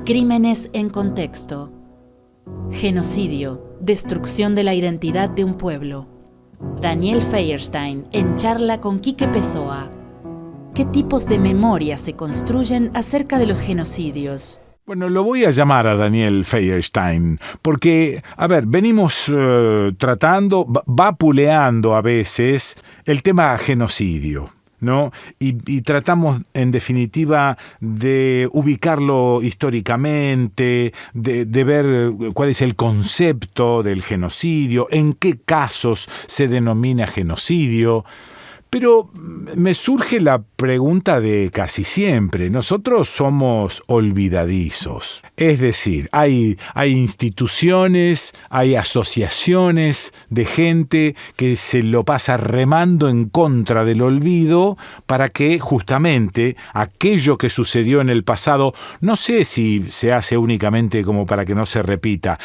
Crímenes en contexto. Genocidio, destrucción de la identidad de un pueblo. Daniel Feierstein en charla con Quique Pessoa. ¿Qué tipos de memoria se construyen acerca de los genocidios? Bueno, lo voy a llamar a Daniel Feierstein, porque, venimos tratando, vapuleando a veces el tema genocidio, ¿no? Y tratamos, en definitiva, de ubicarlo históricamente, de ver cuál es el concepto del genocidio, en qué casos se denomina genocidio. Pero me surge la pregunta de casi siempre. Nosotros somos olvidadizos. Es decir, hay instituciones, hay asociaciones de gente que se lo pasa remando en contra del olvido para que justamente aquello que sucedió en el pasado, no sé si se hace únicamente como para que no se repita,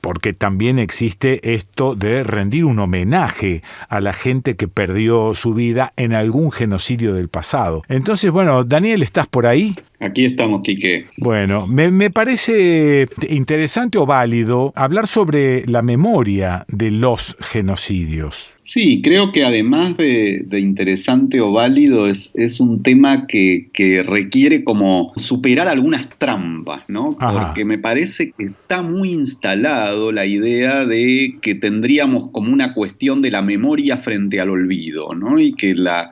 porque también existe esto de rendir un homenaje a la gente que perdió su vida en algún genocidio del pasado. Entonces, bueno, Daniel, ¿estás por ahí? Aquí estamos, Quique. Bueno, me parece interesante o válido hablar sobre la memoria de los genocidios. Sí, creo que además de interesante o válido es un tema que requiere como superar algunas trampas, ¿no? Ajá. Porque me parece que está muy instalado la idea de que tendríamos como una cuestión de la memoria frente al olvido, ¿no? Y que la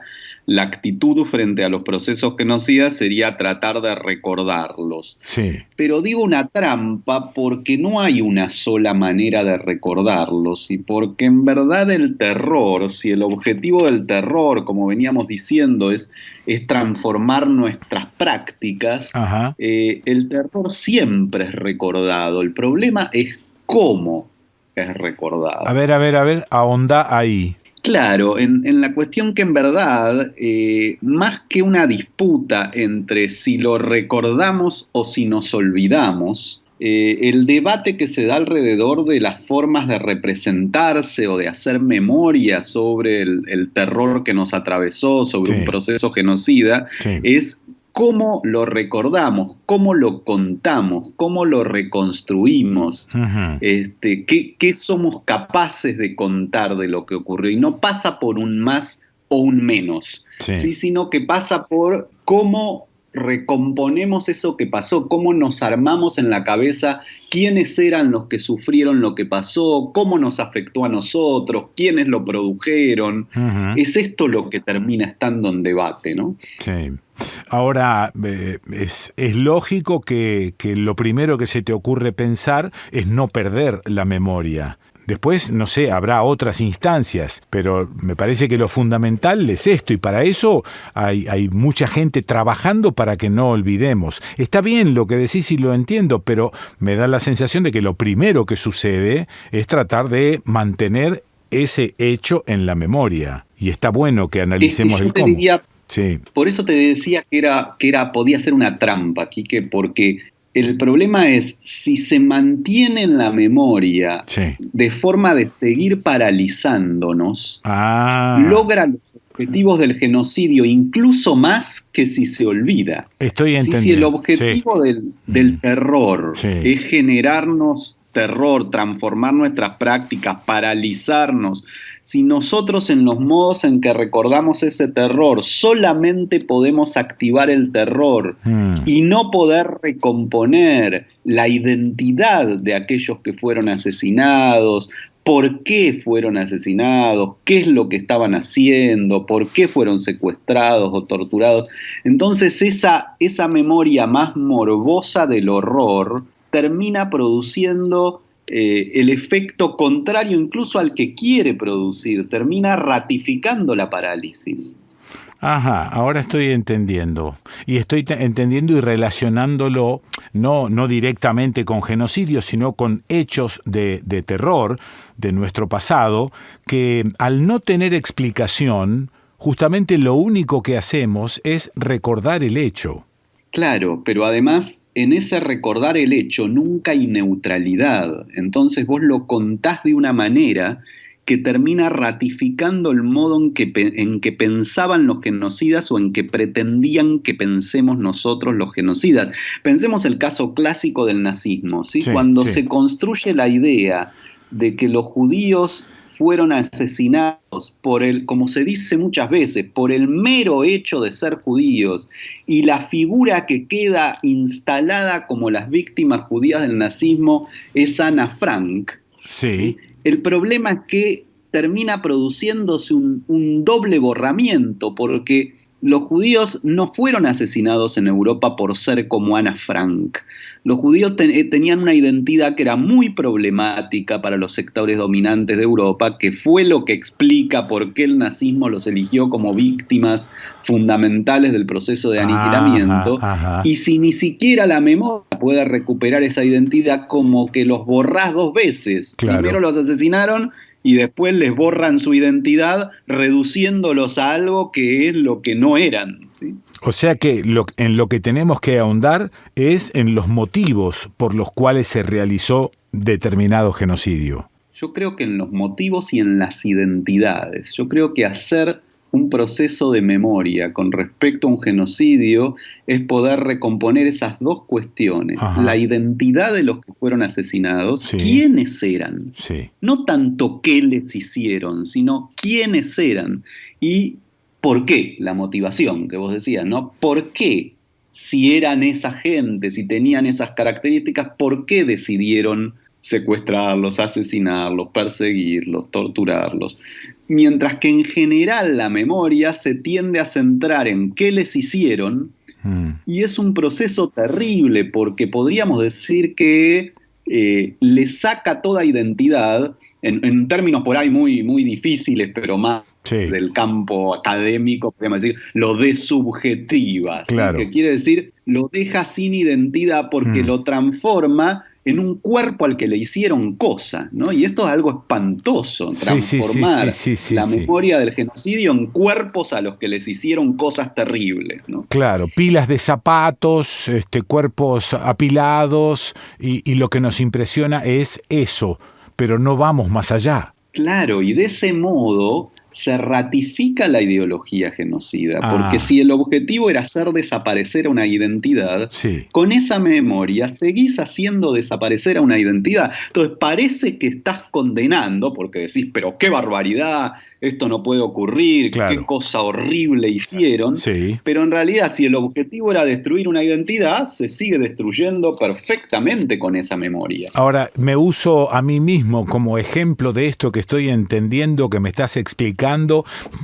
actitud frente a los procesos genocidas sería tratar de recordarlos. Sí. Pero digo una trampa porque no hay una sola manera de recordarlos y porque en verdad el terror, si el objetivo del terror, como veníamos diciendo, es transformar nuestras prácticas, el terror siempre es recordado. El problema es cómo es recordado. A ver, ahonda ahí. Claro, en la cuestión que en verdad, más que una disputa entre si lo recordamos o si nos olvidamos, el debate que se da alrededor de las formas de representarse o de hacer memoria sobre el terror que nos atravesó, sobre un proceso genocida, es cómo lo recordamos, cómo lo contamos, cómo lo reconstruimos, qué somos capaces de contar de lo que ocurrió. Y no pasa por un más o un menos, ¿sí? Sino que pasa por cómo recomponemos eso que pasó, cómo nos armamos en la cabeza quiénes eran los que sufrieron lo que pasó, cómo nos afectó a nosotros, quiénes lo produjeron. Es esto lo que termina estando en debate, ¿no? Sí. Ahora, es lógico que lo primero que se te ocurre pensar es no perder la memoria. Después, no sé, habrá otras instancias, pero me parece que lo fundamental es esto, y para eso hay mucha gente trabajando para que no olvidemos. Está bien lo que decís y lo entiendo, pero me da la sensación de que lo primero que sucede es tratar de mantener ese hecho en la memoria. Y está bueno que analicemos el cómo. Sí. Por eso te decía que podía ser una trampa, Quique, porque el problema es si se mantiene en la memoria de forma de seguir paralizándonos, logra los objetivos del genocidio incluso más que si se olvida. Estoy entendiendo. Si el objetivo del terror es generarnos terror, transformar nuestras prácticas, paralizarnos, si nosotros en los modos en que recordamos ese terror solamente podemos activar el terror y no poder recomponer la identidad de aquellos que fueron asesinados, por qué fueron asesinados, qué es lo que estaban haciendo, por qué fueron secuestrados o torturados, entonces esa memoria más morbosa del horror termina produciendo el efecto contrario incluso al que quiere producir, termina ratificando la parálisis. Ajá, ahora estoy entendiendo. Y estoy entendiendo y relacionándolo no directamente con genocidio, sino con hechos de terror de nuestro pasado, que al no tener explicación, justamente lo único que hacemos es recordar el hecho. Claro, pero además en ese recordar el hecho nunca hay neutralidad. Entonces vos lo contás de una manera que termina ratificando el modo en que pensaban los genocidas o en que pretendían que pensemos nosotros los genocidas. Pensemos el caso clásico del nazismo, ¿sí? Sí, Cuando sí. se construye la idea de que los judíos fueron asesinados como se dice muchas veces, por el mero hecho de ser judíos, y la figura que queda instalada como las víctimas judías del nazismo es Ana Frank. Sí. ¿Sí? El problema es que termina produciéndose un doble borramiento, porque los judíos no fueron asesinados en Europa por ser como Ana Frank. Los judíos tenían una identidad que era muy problemática para los sectores dominantes de Europa, que fue lo que explica por qué el nazismo los eligió como víctimas fundamentales del proceso de aniquilamiento. Ajá. Y si ni siquiera la memoria puede recuperar esa identidad, como que los borrás dos veces. Claro. Primero los asesinaron y después les borran su identidad, reduciéndolos a algo que es lo que no eran, ¿sí? O sea que en lo que tenemos que ahondar es en los motivos por los cuales se realizó determinado genocidio. Yo creo que en los motivos y en las identidades. Yo creo que hacer un proceso de memoria con respecto a un genocidio es poder recomponer esas dos cuestiones. Ajá. La identidad de los que fueron asesinados, Sí. quiénes eran. Sí. No tanto qué les hicieron, sino quiénes eran y por qué, la motivación que vos decías, ¿no? ¿Por qué? Si eran esa gente, si tenían esas características, ¿por qué decidieron secuestrarlos, asesinarlos, perseguirlos, torturarlos? Mientras que en general la memoria se tiende a centrar en qué les hicieron, y es un proceso terrible porque podríamos decir que le saca toda identidad, en términos por ahí muy, muy difíciles, pero más Sí. del campo académico, podríamos decir, lo desubjetiva, ¿sí? Claro. Que quiere decir, lo deja sin identidad porque lo transforma en un cuerpo al que le hicieron cosas, ¿no? Y esto es algo espantoso, transformar la memoria del genocidio en cuerpos a los que les hicieron cosas terribles, ¿no? Claro, pilas de zapatos, cuerpos apilados, y lo que nos impresiona es eso, pero no vamos más allá. Claro, y de ese modo se ratifica la ideología genocida, porque si el objetivo era hacer desaparecer una identidad, sí, con esa memoria seguís haciendo desaparecer a una identidad. Entonces parece que estás condenando, porque decís, pero qué barbaridad, esto no puede ocurrir, claro, qué cosa horrible hicieron, sí. Pero en realidad si el objetivo era destruir una identidad, se sigue destruyendo perfectamente con esa memoria. Ahora, me uso a mí mismo como ejemplo de esto que estoy entendiendo, que me estás explicando,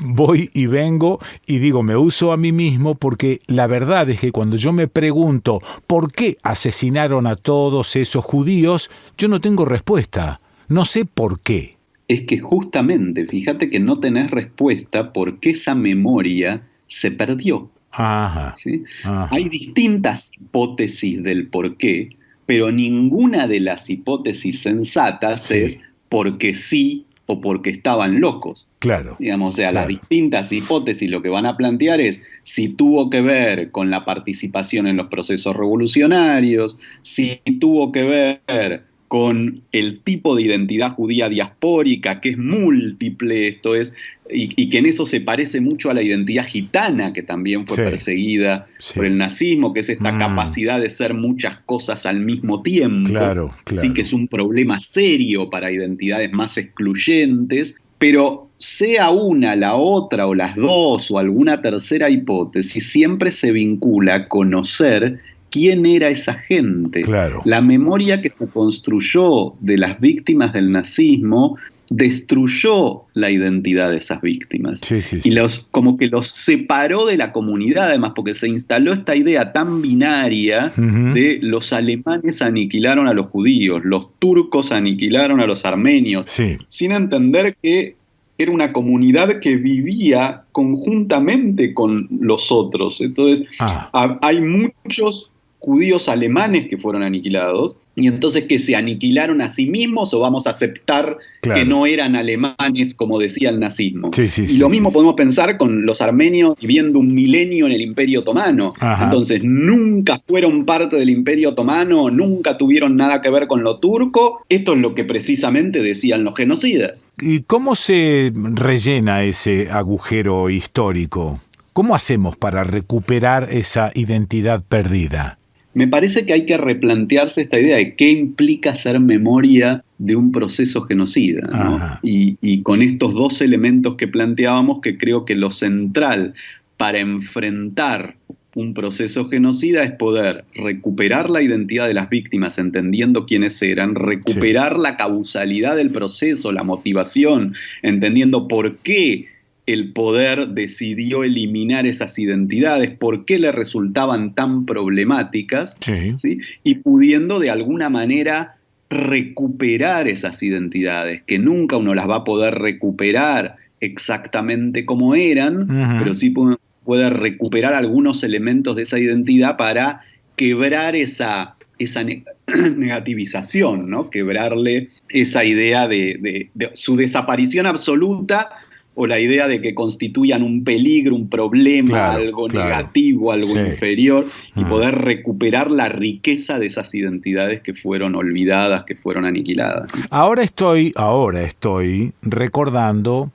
voy y vengo y digo, me uso a mí mismo porque la verdad es que cuando yo me pregunto por qué asesinaron a todos esos judíos, yo no tengo respuesta, no sé por qué. Es que justamente, fíjate que no tenés respuesta porque esa memoria se perdió. Ajá, ¿Sí? ajá. Hay distintas hipótesis del por qué, pero ninguna de las hipótesis sensatas es porque sí o porque estaban locos. Claro. Digamos, o sea, claro. Las distintas hipótesis lo que van a plantear es si tuvo que ver con la participación en los procesos revolucionarios, si tuvo que ver con el tipo de identidad judía diaspórica, que es múltiple, esto es, y que en eso se parece mucho a la identidad gitana, que también fue perseguida por el nazismo, que es esta capacidad de ser muchas cosas al mismo tiempo, claro. ¿sí? Que es un problema serio para identidades más excluyentes, pero sea una, la otra, o las dos, o alguna tercera hipótesis, siempre se vincula a conocer quién era esa gente. Claro. La memoria que se construyó de las víctimas del nazismo destruyó la identidad de esas víctimas. Y como que los separó de la comunidad, además, porque se instaló esta idea tan binaria de los alemanes aniquilaron a los judíos, los turcos aniquilaron a los armenios, sin entender que era una comunidad que vivía conjuntamente con los otros. Entonces, hay muchos judíos alemanes que fueron aniquilados, y entonces que se aniquilaron a sí mismos o vamos a aceptar que no eran alemanes como decía el nazismo. Y lo mismo podemos pensar con los armenios viviendo un milenio en el Imperio Otomano. Ajá. Entonces nunca fueron parte del Imperio Otomano, nunca tuvieron nada que ver con lo turco. Esto es lo que precisamente decían los genocidas. ¿Y cómo se rellena ese agujero histórico? ¿Cómo hacemos para recuperar esa identidad perdida? Me parece que hay que replantearse esta idea de qué implica hacer memoria de un proceso genocida, ¿no? Y con estos dos elementos que planteábamos, que creo que lo central para enfrentar un proceso genocida es poder recuperar la identidad de las víctimas, entendiendo quiénes eran, recuperar la causalidad del proceso, la motivación, entendiendo por qué el poder decidió eliminar esas identidades, por qué le resultaban tan problemáticas, ¿sí? Y pudiendo de alguna manera recuperar esas identidades, que nunca uno las va a poder recuperar exactamente como eran, pero sí puede recuperar algunos elementos de esa identidad para quebrar esa negativización, ¿no? Quebrarle esa idea de su desaparición absoluta, o la idea de que constituyan un peligro, un problema, algo negativo, algo inferior, y poder recuperar la riqueza de esas identidades que fueron olvidadas, que fueron aniquiladas. Ahora estoy recordando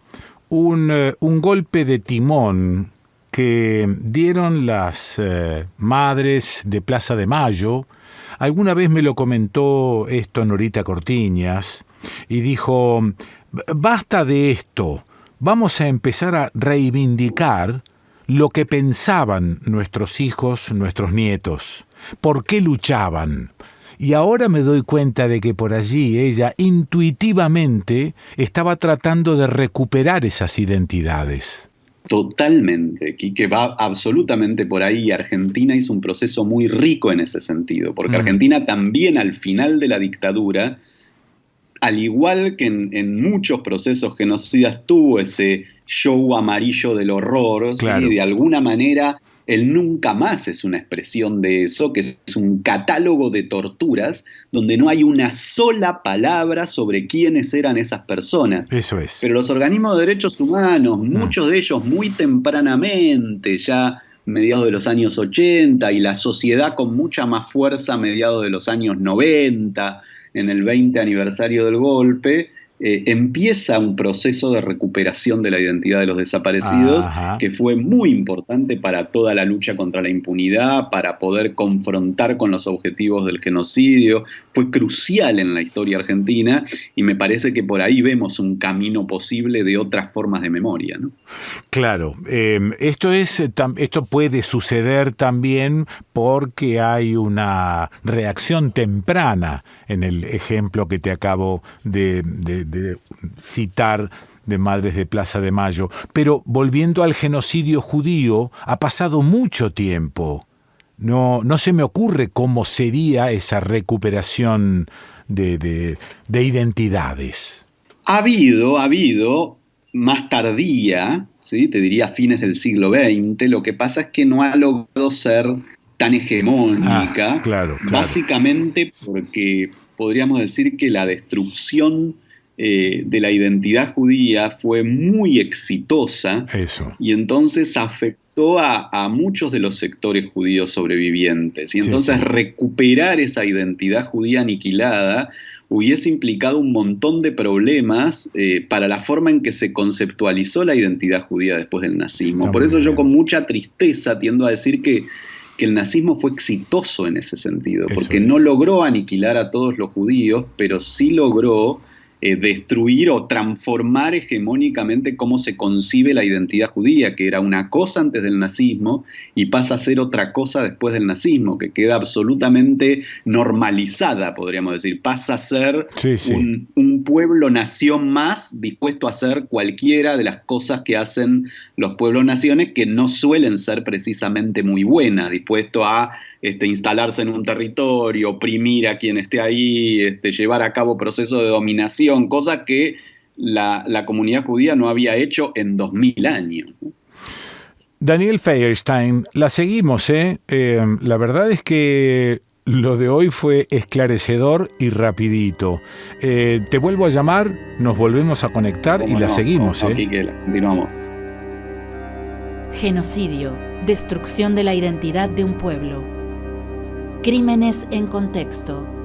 un golpe de timón que dieron las madres de Plaza de Mayo. Alguna vez me lo comentó esto Norita Cortiñas y dijo: basta de esto. Vamos a empezar a reivindicar lo que pensaban nuestros hijos, nuestros nietos, por qué luchaban. Y ahora me doy cuenta de que por allí ella intuitivamente estaba tratando de recuperar esas identidades. Totalmente, Quique, va absolutamente por ahí. Argentina hizo un proceso muy rico en ese sentido, porque Argentina también al final de la dictadura, al igual que en muchos procesos genocidas, tuvo ese show amarillo del horror, ¿sí? De alguna manera el nunca más es una expresión de eso, que es un catálogo de torturas donde no hay una sola palabra sobre quiénes eran esas personas. Eso es. Pero los organismos de derechos humanos, muchos de ellos muy tempranamente, ya mediados de los años 80, y la sociedad con mucha más fuerza a mediados de los años 90, en el 20 aniversario del golpe, empieza un proceso de recuperación de la identidad de los desaparecidos, que fue muy importante para toda la lucha contra la impunidad, para poder confrontar con los objetivos del genocidio. Fue crucial en la historia argentina, y me parece que por ahí vemos un camino posible de otras formas de memoria, ¿no? Claro, esto puede suceder también porque hay una reacción temprana en el ejemplo que te acabo de citar de Madres de Plaza de Mayo. Pero volviendo al genocidio judío, ha pasado mucho tiempo. No se me ocurre cómo sería esa recuperación de identidades. Ha habido más tardía, ¿sí? Te diría fines del siglo XX, lo que pasa es que no ha logrado ser tan hegemónica, básicamente porque podríamos decir que la destrucción de la identidad judía fue muy exitosa. Eso. Y entonces afectó a muchos de los sectores judíos sobrevivientes. Y entonces recuperar esa identidad judía aniquilada hubiese implicado un montón de problemas para la forma en que se conceptualizó la identidad judía después del nazismo. Por eso yo con mucha tristeza tiendo a decir que el nazismo fue exitoso en ese sentido, porque no logró aniquilar a todos los judíos, pero sí logró destruir o transformar hegemónicamente cómo se concibe la identidad judía, que era una cosa antes del nazismo y pasa a ser otra cosa después del nazismo, que queda absolutamente normalizada, podríamos decir. Pasa a ser un pueblo-nación más dispuesto a hacer cualquiera de las cosas que hacen los pueblos-naciones, que no suelen ser precisamente muy buenas, dispuesto a instalarse en un territorio, oprimir a quien esté ahí, llevar a cabo procesos de dominación, cosas que la comunidad judía no había hecho en 2000 años. Daniel Feierstein, la seguimos, ¿eh? La verdad es que lo de hoy fue esclarecedor y rapidito. Te vuelvo a llamar, nos volvemos a conectar y la seguimos, ¿eh? Quique, la continuamos. Genocidio, destrucción de la identidad de un pueblo. Crímenes en contexto.